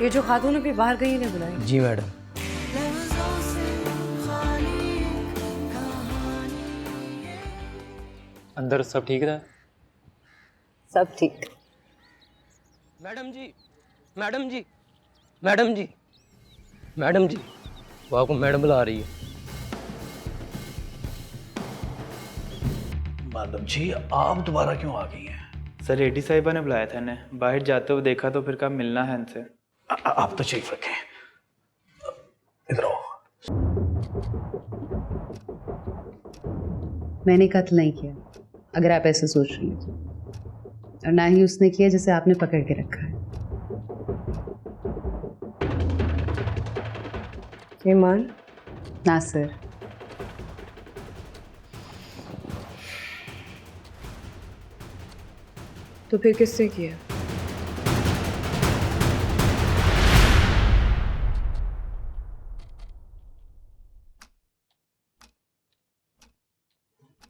ये जो खातून अभी बाहर गई ने बुलाई। जी मैडम। अंदर सब ठीक था? सब ठीक। मैडम जी, मैडम जी, मैडम जी, मैडम जी, वो आपको मैडम बुला रही है। मैडम जी आप दोबारा क्यों आ गई हैं? सर लेडी साहिबा ने बुलाया था इन्हें, बाहर जाते हुए देखा तो फिर कहा मिलना है इनसे। आप तो चेक रखें, इधर आओ। मैंने कत्ल नहीं किया, अगर आप ऐसे सोच रही हैं तो। और ना ही उसने किया जिसे आपने पकड़ के रखा है। ईमान? नासिर। तो फिर किसने किया?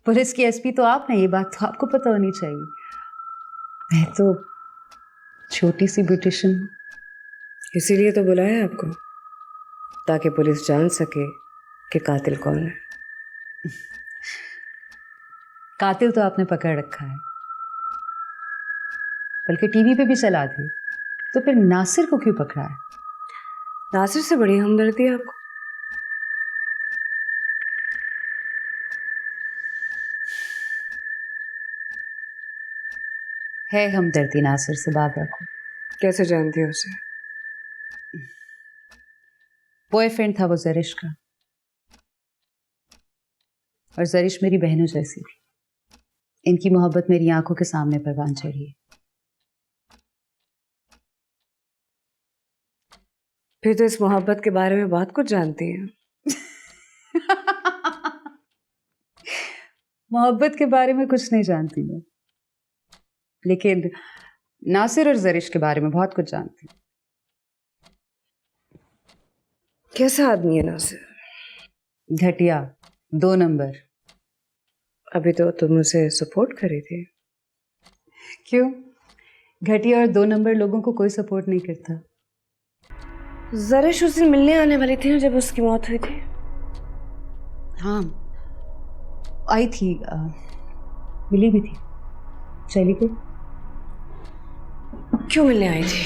पुलिस की एसपी तो आप हैं, ये बात तो आपको पता होनी चाहिए। मैं तो छोटी सी ब्यूटिशियन हूँ। इसीलिए तो बुलाया आपको, ताकि पुलिस जान सके कि कातिल कौन है। कातिल तो आपने पकड़ रखा है, बल्कि टीवी पे भी चला दी। तो फिर नासिर को क्यों पकड़ा है? नासिर से बड़ी हमदर्दी है आपको। है हमदर्दी नासिर से बाबा को। कैसे जानती हो उसे? बॉयफ्रेंड था वो जरिश का, और जरिश मेरी बहनों जैसी थी। इनकी मोहब्बत मेरी आंखों के सामने परवान चढ़ी है। फिर तो इस मोहब्बत के बारे में बहुत कुछ जानती हैं। मोहब्बत के बारे में कुछ नहीं जानती मैं, लेकिन नासिर और जरिश के बारे में बहुत कुछ जानती हूँ। कैसा आदमी है नासिर? घटिया, 2 नंबर। अभी तो तुम उसे सपोर्ट कर रही थी। क्यों? घटिया और 2 नंबर लोगों को कोई सपोर्ट नहीं करता। जरिश उस दिन मिलने आने वाली थी जब उसकी मौत हुई थी। हाँ आई थी, मिली भी थी, चली गई। क्यों मिलने आई थी?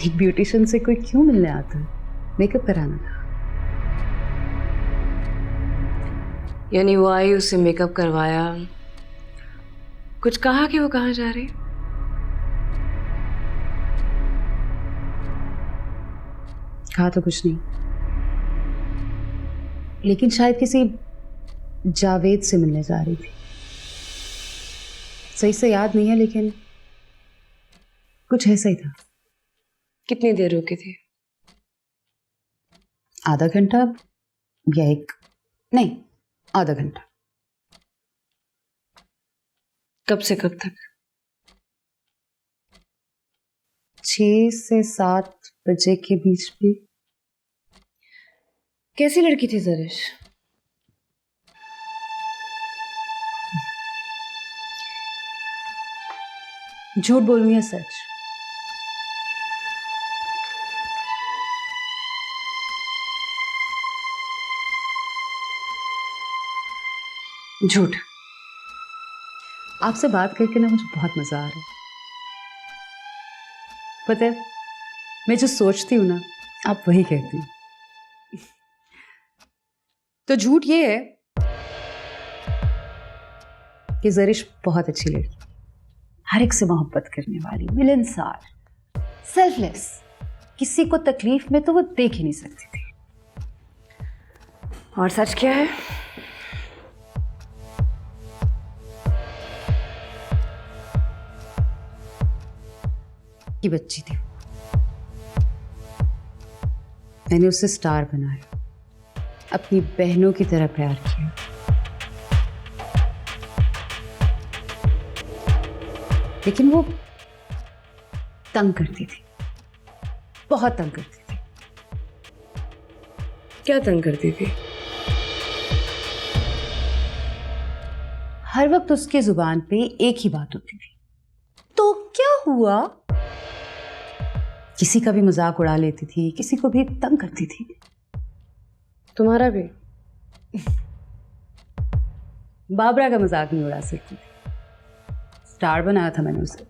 एक ब्यूटिशियन से कोई क्यों मिलने आता है? मेकअप कराना था। यानी वो आई, उससे मेकअप करवाया, कुछ कहा कि वो कहाँ जा रही? कहा तो कुछ नहीं, लेकिन शायद किसी जावेद से मिलने जा रही थी। सही से याद नहीं है, लेकिन कुछ ऐसा ही था। कितनी देर रुकी थी? आधा घंटा या नहीं, आधा घंटा। कब से कब तक? 6 से 7 बजे के बीच में। कैसी लड़की थी जरिश? झूठ बोलूं या सच? झूठ। आपसे बात करके ना मुझे बहुत मजा आ रहा है। पता है, मैं जो सोचती हूँ ना, आप वही कहती हैं। तो झूठ ये है कि जरिश बहुत अच्छी लड़की, हर एक से मोहब्बत करने वाली, मिलनसार, सेल्फलेस, किसी को तकलीफ में तो वो देख ही नहीं सकती थी। और सच क्या है? की बच्ची थी, मैंने उसे स्टार बनाया, अपनी बहनों की तरह प्यार किया। लेकिन वो तंग करती थी, बहुत तंग करती थी। क्या तंग करती थी? हर वक्त उसकी जुबान पे एक ही बात होती थी, तो क्या हुआ? किसी का भी मजाक उड़ा लेती थी, किसी को भी तंग करती थी। तुम्हारा भी? बाबरा का मजाक नहीं उड़ा सकती थी, स्टार बनाया था मैंने उसे।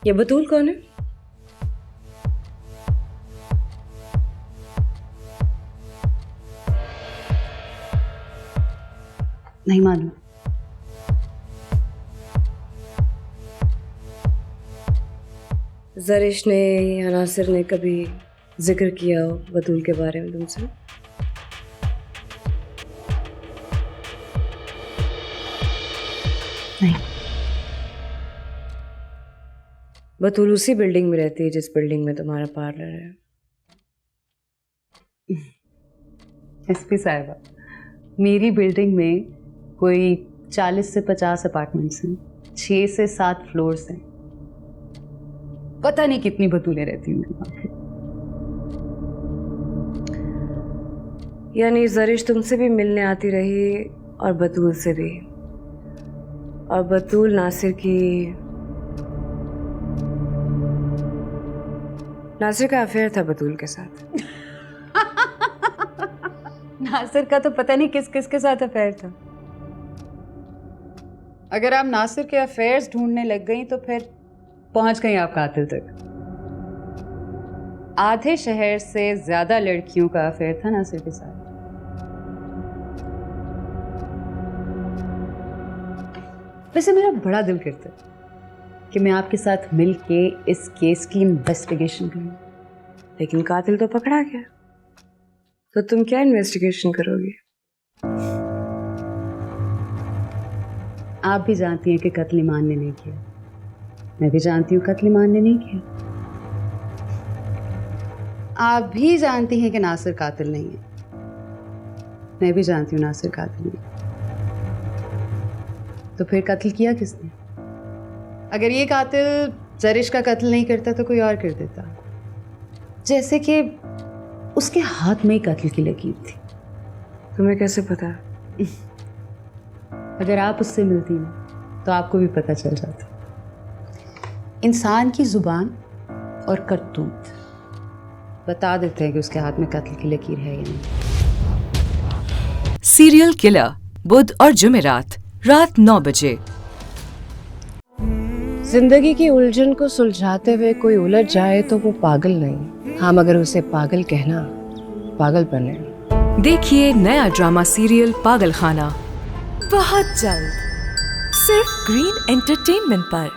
ये बतूल कौन है? नहीं मालूम। जरिश ने या नासिर ने कभी जिक्र किया हो बतूल के बारे में तुमसे? नहीं। बतूल उसी बिल्डिंग में रहती है जिस बिल्डिंग में तुम्हारा पार्लर है। एसपी साहिबा, मेरी बिल्डिंग में कोई 40 से 50 अपार्टमेंट्स हैं, 6 से 7 फ्लोर्स हैं। पता नहीं कितनी बतूलें रहती हैं वहाँ पे। यानी जरिश तुमसे भी मिलने आती रही और बतूल से भी, और बतूल नासिर का अफेयर था बतूल के साथ। नासिर का तो पता नहीं किस किस के साथ अफेयर था। अगर आप नासिर के अफेयर्स ढूंढने लग गई तो फिर पहुंच गई आप कातिल तक। आधे शहर से ज्यादा लड़कियों का अफेयर था नासिर के साथ। वैसे मेरा बड़ा दिल करता है कि मैं आपके साथ मिलके इस केस की इन्वेस्टिगेशन करूं, लेकिन कातिल तो पकड़ा गया, तो तुम क्या इन्वेस्टिगेशन करोगी? आप भी जानती हैं कि कत्ल ईमान ने नहीं किया, मैं भी जानती हूँ कत्ल ईमान ने नहीं किया। आप भी जानती हैं कि नासिर कातिल नहीं है, मैं भी जानती हूँ नासिर कातिल नहीं। तो फिर कत्ल किया किसने? अगर ये कातिल जरिश का कत्ल नहीं करता तो कोई और कर देता, जैसे कि उसके हाथ में ही कत्ल की लकीर थी। तुम्हें कैसे पता? अगर आप उससे मिलती ना तो आपको भी पता चल जाता। इंसान की जुबान और करतूत बता देते हैं कि उसके हाथ में कत्ल की लकीर है या नहीं। सीरियल किलर बुध और जुमेरात रात 9 बजे। जिंदगी की उलझन को सुलझाते हुए कोई उलझ जाए तो वो पागल नहीं, हाँ मगर उसे पागल कहना पागलपन है। देखिए नया ड्रामा सीरियल पागल खाना बहुत जल्द सिर्फ ग्रीन एंटरटेनमेंट पर।